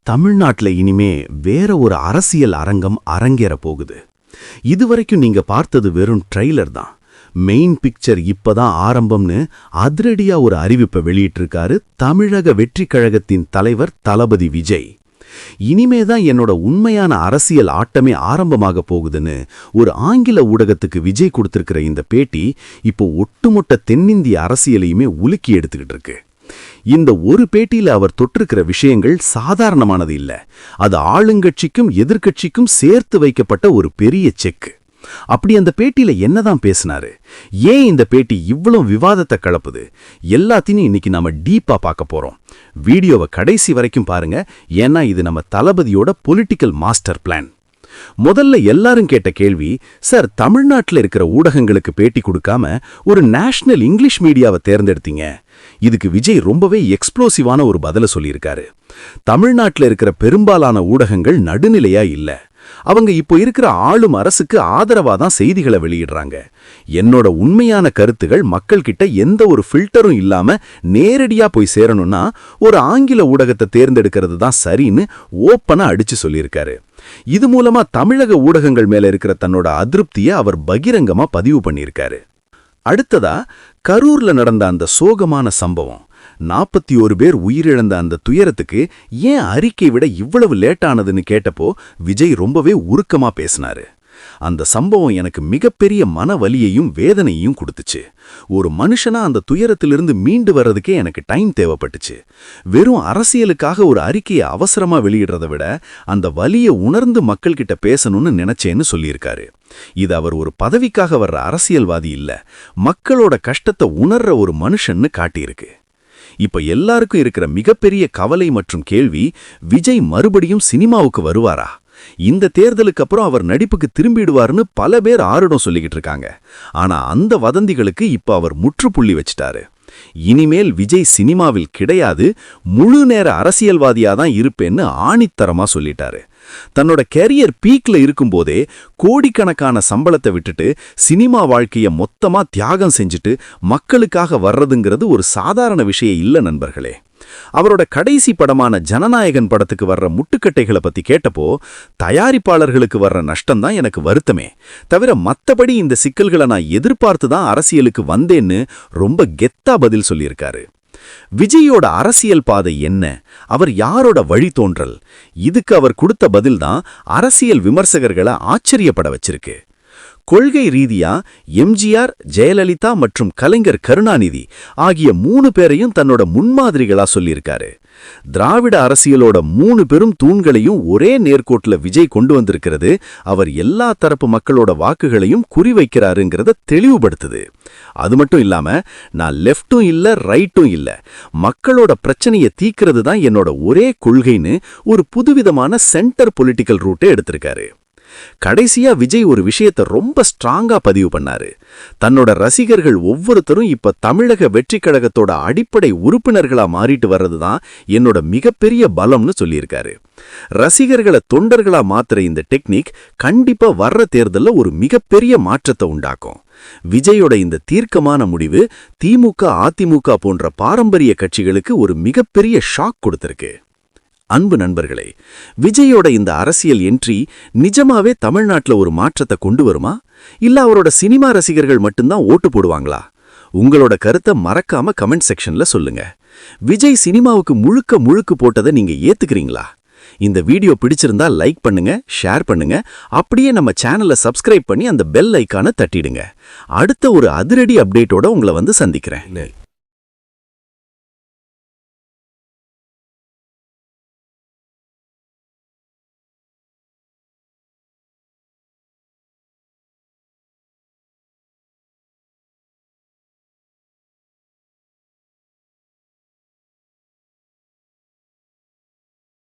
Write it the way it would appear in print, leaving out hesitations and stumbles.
தமிழ்நாட்டுல இனிமே வேற ஒரு அரசியல் அரங்கம் அரங்கேற போகுது. இதுவரைக்கும் நீங்க பார்த்தது வெறும் ட்ரெய்லர் தான். மெயின் பிக்சர் இப்பதான் ஆரம்பம்னு அதிரடியா ஒரு அறிவிப்பை வெளியிட்டிருக்காரு தமிழக வெற்றி கழகத்தின் தலைவர் தளபதி விஜய். இனிமேதான் என்னோட உண்மையான அரசியல் ஆட்டமே ஆரம்பமாக போகுதுன்னு ஒரு ஆங்கில ஊடகத்துக்கு விஜய் கொடுத்திருக்கிற இந்த பேட்டி இப்போ ஒட்டுமொட்ட தென்னிந்திய அரசியலையுமே உலுக்கி எடுத்துக்கிட்டு இருக்கு. இந்த ஒரு பேட்டியில அவர் தொற்றிருக்கிற விஷயங்கள் சாதாரணமானது இல்ல. அது ஆளுங்கட்சிக்கும் எதிர்க்கட்சிக்கும் சேர்த்து வைக்கப்பட்ட ஒரு பெரிய செக். அப்படி அந்த பேட்டியில என்னதான் பேசினாரு, ஏன் இந்த பேட்டி இவ்வளவு விவாதத்தை கலப்புது, எல்லாத்தையும் இன்னைக்கு நாம டீப்பா பார்க்க போறோம். வீடியோவை கடைசி வரைக்கும் பாருங்க, ஏன்னா இது நம்ம தளபதியோட பொலிட்டிக்கல் மாஸ்டர் பிளான். முதல்ல எல்லாரும் கேட்ட கேள்வி, சார் தமிழ்நாட்டில் இருக்கிற ஊடகங்களுக்கு பேட்டி கொடுக்காம ஒரு நேஷனல் இங்கிலீஷ் மீடியாவை தேர்ந்தெடுத்தீங்க. இதுக்கு விஜய் ரொம்பவே எக்ஸ்ப்ளோசிவான ஒரு பதில சொல்லியிருக்காரு. தமிழ்நாட்டில் இருக்கிற பெரும்பாலான ஊடகங்கள் நடுநிலையா இல்ல. அவங்க இப்போ இருக்கிற ஆளும் அரசுக்கு ஆதரவா தான் செய்திகளை வெளியிடுறாங்க. என்னோட உண்மையான கருத்துகள் மக்கள் கிட்ட எந்த ஒரு ஃபில்டரும் இல்லாம நேரடியா போய் சேரணும்னா ஒரு ஆங்கில ஊடகத்தை தேர்ந்தெடுக்கிறது தான் சரின்னு ஓப்பனா அடிச்சு சொல்லியிருக்காரு. இது மூலமா தமிழக ஊடகங்கள் மேல இருக்கிற தன்னோட அதிருப்தியை அவர் பகிரங்கமா பதிவு பண்ணியிருக்காரு. அடுத்ததா கரூர்ல நடந்த அந்த சோகமான சம்பவம், 41 பேர் உயிரிழந்த அந்த துயரத்துக்கு ஏன் அறிக்கை விட இவ்வளவு லேட்டானதுன்னு கேட்டப்போ விஜய் ரொம்பவே உருக்கமா பேசினாரு. அந்த சம்பவம் எனக்கு மிகப்பெரிய மன வலியையும் வேதனையையும் கொடுத்துச்சு. ஒரு மனுஷனா அந்த துயரத்திலிருந்து மீண்டு வர்றதுக்கே எனக்கு டைம் தேவைப்பட்டுச்சு. வெறும் அரசியலுக்காக ஒரு அறிக்கையை அவசரமா வெளியிடுறதை விட அந்த வலியை உணர்ந்து மக்கள்கிட்ட பேசணும்னு நினைச்சேன்னு சொல்லியிருக்காரு. இது அவர் ஒரு பதவிக்காக வர்ற அரசியல்வாதி இல்ல, மக்களோட கஷ்டத்தை உணர்ற ஒரு மனுஷன்னு காட்டியிருக்கு. இப்ப எல்லாருக்கும் இருக்கிற மிகப்பெரிய கவலை மற்றும் கேள்வி, விஜய் மறுபடியும் சினிமாவுக்கு வருவாரா? இந்த தேர்தலுக்கு அப்புறம் அவர் நடிப்புக்கு திரும்பிடுவார்னு பல பேர் ஆருடம் சொல்லிக்கிட்டு இருக்காங்க. ஆனா அந்த வதந்திகளுக்கு இப்ப அவர் முற்றுப்புள்ளி வச்சிட்டாரு. இனிமேல் விஜய் சினிமாவில் கிடையாது, முழு நேர அரசியல்வாதியாதான் இருப்பேன்னு ஆணித்தரமா சொல்லிட்டாரு. தன்னோட கெரியர் பீக்ல இருக்கும்போதே கோடிக்கணக்கான சம்பளத்தை விட்டுட்டு சினிமா வாழ்க்கைய மொத்தமா தியாகம் செஞ்சுட்டு மக்களுக்காக வர்றதுங்கிறது ஒரு சாதாரண விஷயம் இல்ல நண்பர்களே. அவரோட கடைசி படமான ஜனநாயகன் படத்துக்கு வர்ற முட்டுக்கட்டைகளை பத்தி கேட்டப்போ தயாரிப்பாளர்களுக்கு வர்ற நஷ்டம்தான் எனக்கு வருத்தமே தவிர மத்தபடி இந்த சிக்கல்களை நான் எதிர்பார்த்து தான் அரசியலுக்கு வந்தேன்னு ரொம்ப கெத்தா பதில் சொல்லியிருக்காரு. விஜயோட அரசியல் பாதை என்ன, அவர் யாரோட வழித்தோன்றல், இதுக்கு அவர் கொடுத்த பதில்தான் அரசியல் விமர்சகர்களை ஆச்சரியப்பட வச்சிருக்கு. கொள்கை ரீதியா எம்ஜிஆர், ஜெயலலிதா மற்றும் கலைஞர் கருணாநிதி ஆகிய 3 பேரையும் தன்னோட முன்மாதிரிகளா சொல்லியிருக்காரு. திராவிட அரசியலோட 3 பெரும் தூண்களையும் ஒரே நேர்கோட்டுல விஜய் கொண்டு வந்திருக்கிறது அவர் எல்லா தரப்பு மக்களோட வாக்குகளையும் குறிவைக்கிறாருங்கிறத தெளிவுபடுத்துது. அது மட்டும் இல்லாம, நான் லெஃப்டும் இல்ல ரைட்டும் இல்ல, மக்களோட பிரச்சனையை தீக்கிறது தான் என்னோட ஒரே கொள்கைன்னு ஒரு புதுவிதமான சென்டர் பொலிட்டிக்கல் ரூட்டை எடுத்திருக்காரு. கடைசியா விஜய் ஒரு விஷயத்தை ரொம்ப ஸ்ட்ராங்கா பதிவு பண்ணாரு. தன்னோட ரசிகர்கள் ஒவ்வொருத்தரும் இப்ப தமிழக வெற்றி கழகத்தோட அடிப்படை உறுப்பினர்களா மாறிட்டு வர்றதுதான் என்னோட மிகப்பெரிய பலம்னு சொல்லியிருக்காரு. ரசிகர்களை தொண்டர்களா மாத்துற இந்த டெக்னிக் கண்டிப்பா வர்ற தேர்தல்ல ஒரு மிகப்பெரிய மாற்றத்தை உண்டாக்கும். விஜயோட இந்த தீர்க்கமான முடிவு திமுக, அதிமுக போன்ற பாரம்பரிய கட்சிகளுக்கு ஒரு மிகப்பெரிய ஷாக் கொடுத்திருக்கு. அன்பு நண்பர்களே, விஜயோட இந்த அரசியல் என்ட்ரி நிஜமாவே தமிழ்நாட்டுல ஒரு மாற்றத்தை கொண்டு வருமா, இல்ல அவரோட சினிமா ரசிகர்கள் மட்டும்தான் ஓட்டு போடுவாங்களா? உங்களோட கருத்தை மறக்காம கமெண்ட் செக்ஷன்ல சொல்லுங்க. விஜய் சினிமாவுக்கு முழுக்க போட்டதை நீங்க ஏத்துக்கிறீங்களா? இந்த வீடியோ பிடிச்சிருந்தா லைக் பண்ணுங்க, ஷேர் பண்ணுங்க, அப்படியே நம்ம சேனலை சப்ஸ்கிரைப் பண்ணி அந்த பெல் ஐக்கானை தட்டிடுங்க. அடுத்த ஒரு அதிரடி அப்டேட்டோட உங்களை வந்து சந்திக்கிறேன்.